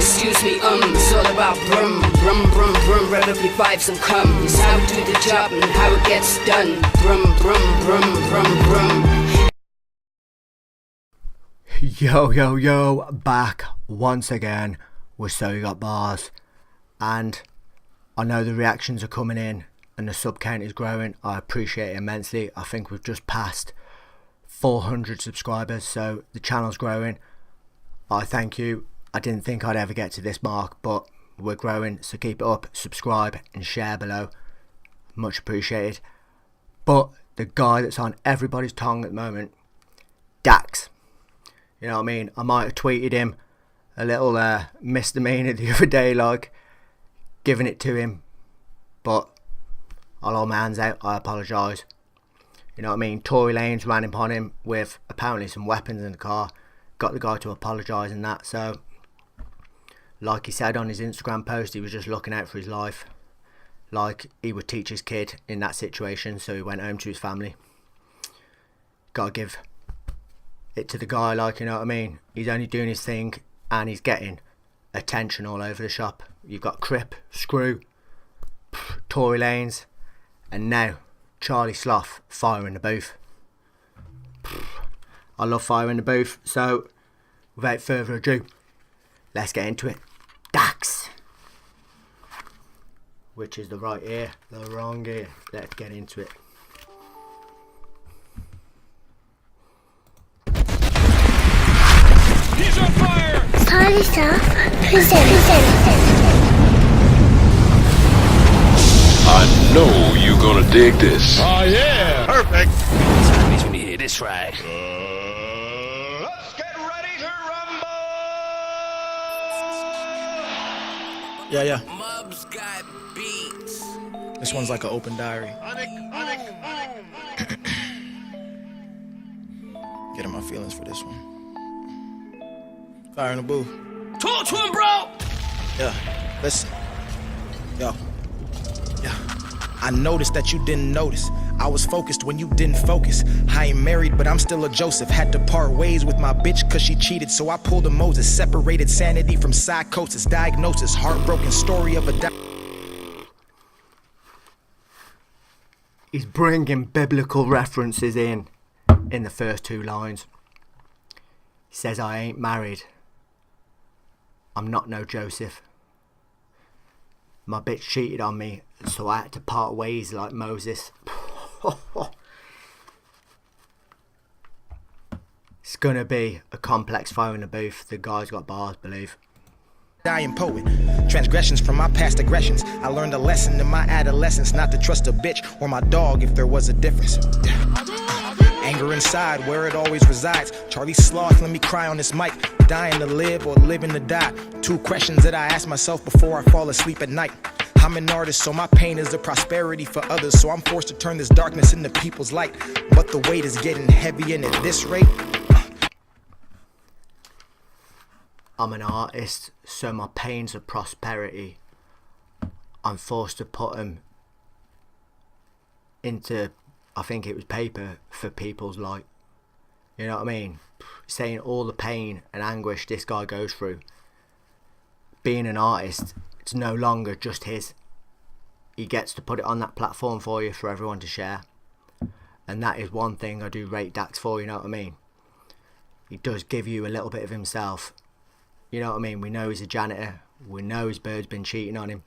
Excuse me, it's all about brum, brum, brum, brum. Rev up your vibes and come. It's how we do the job and how it gets done. Brum, brum, brum, brum, brum. Yo, back once again with So You Got Bars. And I know the reactions are coming in and the sub count is growing. I appreciate it immensely. I think we've just passed 400 subscribers, so the channel's growing. I thank you. I didn't think I'd ever get to this mark, but we're growing, so keep it up. Subscribe and share below, much appreciated. But the guy that's on everybody's tongue at the moment, Dax, you know what I mean? I might have tweeted him a little misdemeanor the other day, like giving it to him, but I'll hold my hands out. I apologise. You know what I mean? Tory Lanez ran upon him with apparently some weapons in the car. Got the guy to apologise and that. So, like he said on his Instagram post, he was just looking out for his life. Like he would teach his kid in that situation. So he went home to his family. Gotta give it to the guy, like, you know what I mean? He's only doing his thing and he's getting attention all over the shop. You've got Crip, Screw, Tory Lanez, and now Charlie Sloth, fire in the booth. I love fire in the booth. So without further ado, let's get into it. Dax, which is the right ear, the wrong ear. Let's get into it. He's on fire! Charlie Sloth presents. I know you're gonna dig this. Oh yeah! Perfect. Time is when you hear this right. Let's get ready to rumble. Yeah. Mubs got beats. This one's like an open diary. Getting my feelings for this one. Fire in the booth. Talk to him, bro! Yeah, listen. Yo. Yeah. I noticed that you didn't notice. I was focused when you didn't focus. I ain't married, but I'm still a Joseph. Had to part ways with my bitch cause she cheated, so I pulled a Moses. Separated sanity from psychosis. Diagnosis, heartbroken story of a He's bringing biblical references in the first two lines. He says, I ain't married. I'm not no Joseph. My bitch cheated on me, so I had to part ways like Moses. It's gonna be a complex fire in the booth. The guy's got bars, believe. dying poet. Transgressions from my past aggressions. I learned a lesson in my adolescence, not to trust a bitch or my dog if there was a difference. Anger inside, where it always resides. Charlie Sloth, let me cry on this mic. Dying to live or living to die. Two questions that I ask myself before I fall asleep at night. I'm an artist, so my pain is the prosperity for others. So I'm forced to turn this darkness into people's light. But the weight is getting heavy, and at this rate, I'm an artist, so my pains of prosperity, I'm forced to put them into, I think it was paper for people's light. You know what I mean? Saying all the pain and anguish this guy goes through. Being an artist, it's no longer just his. He gets to put it on that platform for you, for everyone to share. And that is one thing I do rate Dax for, you know what I mean? He does give you a little bit of himself. You know what I mean? We know he's a janitor. We know his bird's been cheating on him.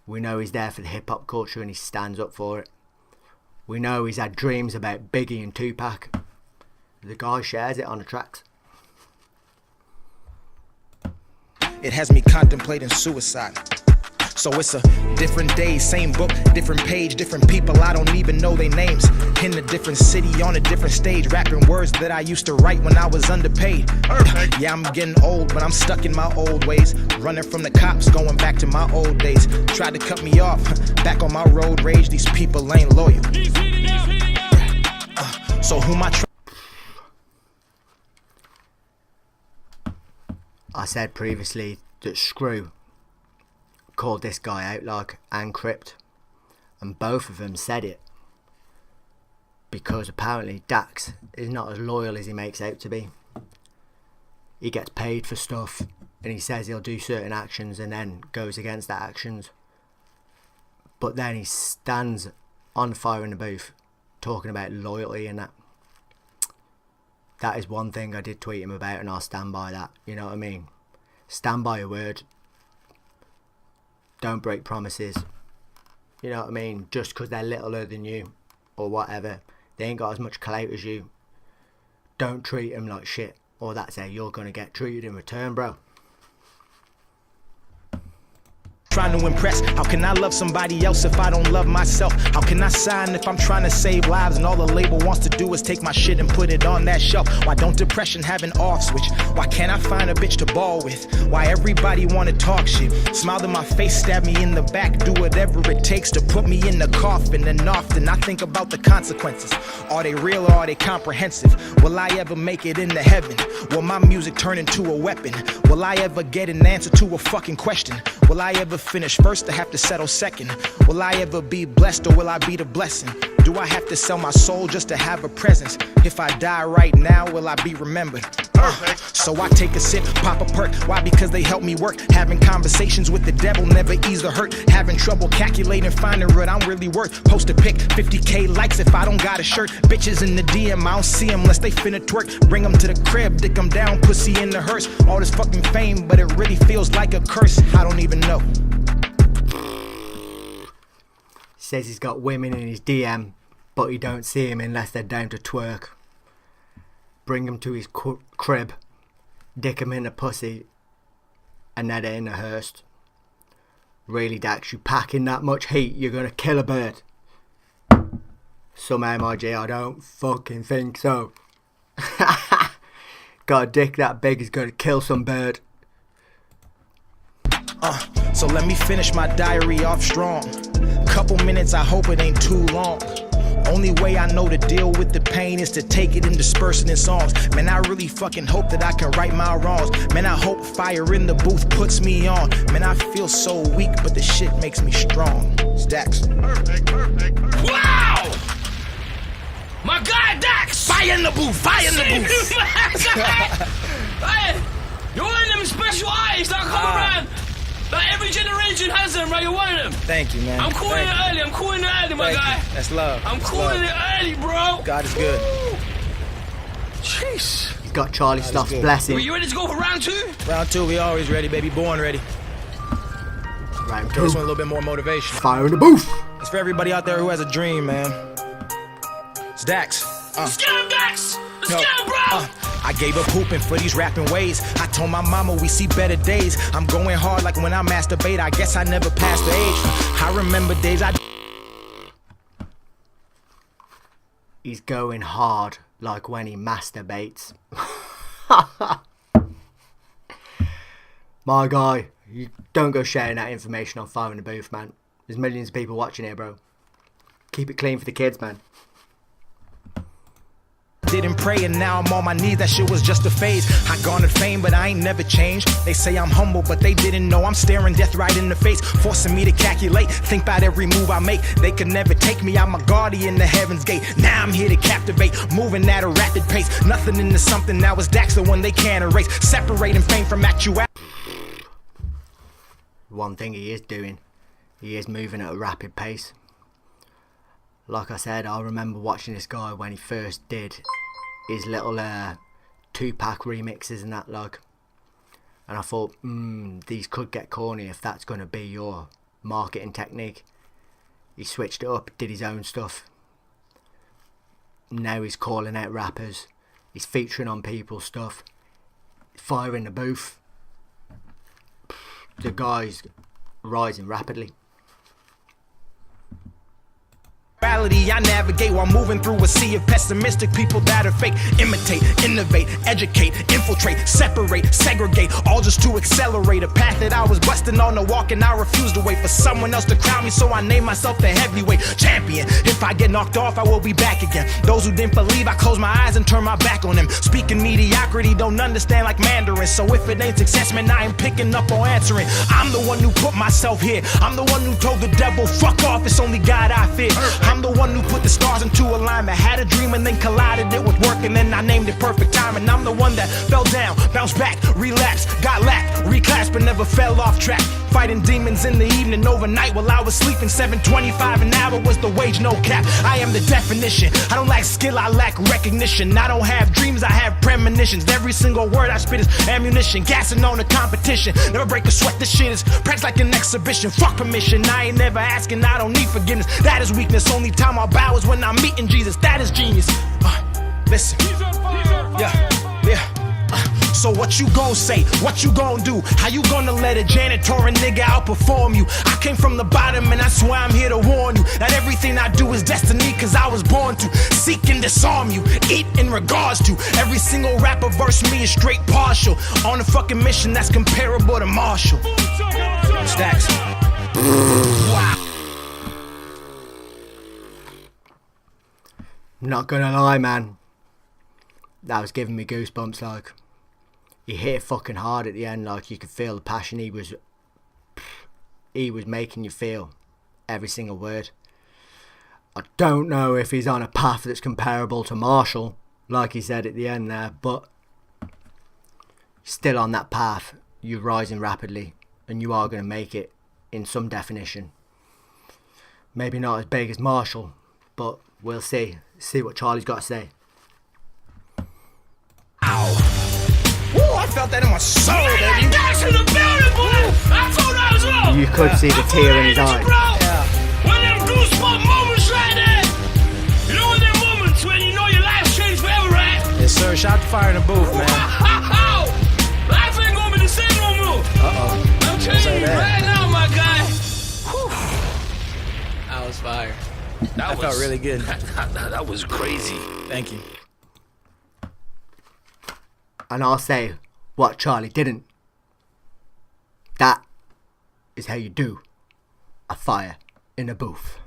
We know he's there for the hip-hop culture and he stands up for it. We know he's had dreams about Biggie and Tupac. The guy shares it on the tracks. it has me contemplating suicide. So it's a different day, same book, different page, different people, I don't even know their names. In a different city, on a different stage, rapping words that I used to write when I was underpaid. Perfect. Yeah, I'm getting old, but I'm stuck in my old ways. Running from the cops, going back to my old days. Tried to cut me off, back on my road rage, these people ain't loyal. So who my I said previously that Screw called this guy Outlaw and Crypt, and both of them said it because apparently Dax is not as loyal as he makes out to be. He gets paid for stuff, and he says he'll do certain actions and then goes against that actions. But then he stands on fire in the booth talking about loyalty and that. That is one thing I did tweet him about, and I'll stand by that. You know what I mean? Stand by your word. Don't break promises. You know what I mean? Just because they're littler than you or whatever, they ain't got as much clout as you. Don't treat them like shit, or that's how you're going to get treated in return, bro. Trying to impress. How can I love somebody else if I don't love myself? How can I sign if I'm trying to save lives and all the label wants to do is take my shit and put it on that shelf? Why don't depression have an off switch? Why can't I find a bitch to ball with? Why everybody wanna talk shit? Smile to my face, stab me in the back, do whatever it takes to put me in the coffin. And often I think about the consequences. Are they real or are they comprehensive? Will I ever make it into heaven? Will my music turn into a weapon? Will I ever get an answer to a fucking question? Will I ever finish first to have to settle second? Will I ever be blessed or will I be the blessing? Do I have to sell my soul just to have a presence? If I die right now, will I be remembered? So I take a sip, pop a perk. Why? Because they help me work. Having conversations with the devil never ease the hurt. Having trouble calculating, finding what I'm really worth. Post a pic, 50K likes if I don't got a shirt. Bitches in the DM, I don't see them unless they finna twerk. Bring them to the crib, dick them down, pussy in the hearse. All this fucking fame, but it really feels like a curse. I don't even know. Says he's got women in his DM, but he don't see him unless they're down to twerk. Bring him to his crib, dick him in a pussy, and then in a hearse. Really, Dax, you packing that much heat, you're gonna kill a bird. Somehow, my G, I don't fucking think so. Got a dick that big is gonna kill some bird. So let me finish my diary off strong. Couple minutes, I hope it ain't too long. Only way I know to deal with the pain is to take it and disperse it in songs. Man, I really fucking hope that I can right my wrongs. Man, I hope fire in the booth puts me on. Man, I feel so weak, but the shit makes me strong. Stacks. Perfect. Wow! My guy Dax! Fire in the booth! Fire in the booth! Hey, you're one of them special eyes that come around. Like every generation has them, right? You're one of them. Thank you, man. I'm calling it early. I'm calling it early, my guy. That's love. I'm calling it early, bro. God is good. Jeez. He's got Charlie Sloth's good. blessing. Were you ready to go for round two? Round two, we always ready, baby. Born ready. Round This one two. a little bit more motivation. Fire in the booth. It's for everybody out there who has a dream, man. It's Dax. Let's get him, Dax. Let's No. get him, bro. I gave up hooping for these rapping ways. I told my mama we see better days. I'm going hard like when I masturbate. I guess I never passed the age. I remember days I... He's going hard like when he masturbates. My guy, you don't go sharing that information on Fire in the Booth, man. There's millions of people watching here, bro. Keep it clean for the kids, man. Didn't pray and now I'm on my knees, that shit was just a phase. I garnered fame but I ain't never changed. They say I'm humble but they didn't know I'm staring death right in the face, forcing me to calculate, think about every move I make. They could never take me, I'm a guardian the heaven's gate. Now I'm here to captivate, moving at a rapid pace. Nothing into something, now it's Dax the one they can't erase. Separating fame from actuality. One thing he is doing, he is moving at a rapid pace. Like I said, I remember watching this guy when he first did his little Tupac remixes and that, like, and I thought, these could get corny if that's going to be your marketing technique. He switched it up, did his own stuff. Now he's calling out rappers, he's featuring on people's stuff, Fire in the Booth. The guy's rising rapidly. I navigate while moving through a sea of pessimistic people that are fake. Imitate, innovate, educate, infiltrate, separate, segregate, all just to accelerate a path that I was busting on to walk, and I refuse to wait for someone else to crown me, so I name myself the heavyweight champion. If I get knocked off, I will be back again. Those who didn't believe, I close my eyes and turn my back on them. Speaking mediocrity, don't understand like Mandarin, so if it ain't success, man, I ain't picking up or answering. I'm the one who put myself here. I'm the one who told the devil, fuck off, it's only God I fear. I'm the one who put the stars into alignment, had a dream and then collided it with work, and then I named it perfect time. And I'm the one that fell down, bounced back, relapsed, got lapped, but never fell off track. Fighting demons in the evening, overnight while I was sleeping. $7.25 an hour was the wage, no cap. I am the definition. I don't lack skill, I lack recognition. I don't have dreams, I have premonitions. Every single word I spit is ammunition, gassing on the competition. Never break a sweat, this shit is practice like an exhibition. Fuck permission, I ain't never asking, I don't need forgiveness. That is weakness, only time I bow is when I'm meeting Jesus. That is genius. Listen, yeah. So what you gon' say? What you gon' do? How you gonna let a janitor and nigga outperform you? I came from the bottom and that's why I'm here to warn you. That everything I do is destiny, cause I was born to seek and disarm you. Eat in regards to every single rapper verse me is straight partial. On a fucking mission that's comparable to Marshall. Stacks. Wow. Not gonna lie, man. That was giving me goosebumps, like. He hit fucking hard at the end, like you could feel the passion he was making you feel. Every single word. I don't know if he's on a path that's comparable to Marshall, like he said at the end there, but still on that path. You're rising rapidly, and you are going to make it in some definition. Maybe not as big as Marshall, but we'll see. See what Charlie's got to say. Ow. Woo, I felt that in my soul, baby. That's in the building, boy. I told that as well. You could see the tear in his eye. Yeah. One of them goosebump moments right there. You know, when there are moments when you know your life's changed forever, right? Yes, sir. Shout to fire in the booth, man. Life ain't gonna be the same no more. I'm telling you right now, my guy. Whew. That was fire. That felt really good. That was crazy. Thank you. And I'll say what Charlie didn't. That is how you do a fire in a booth.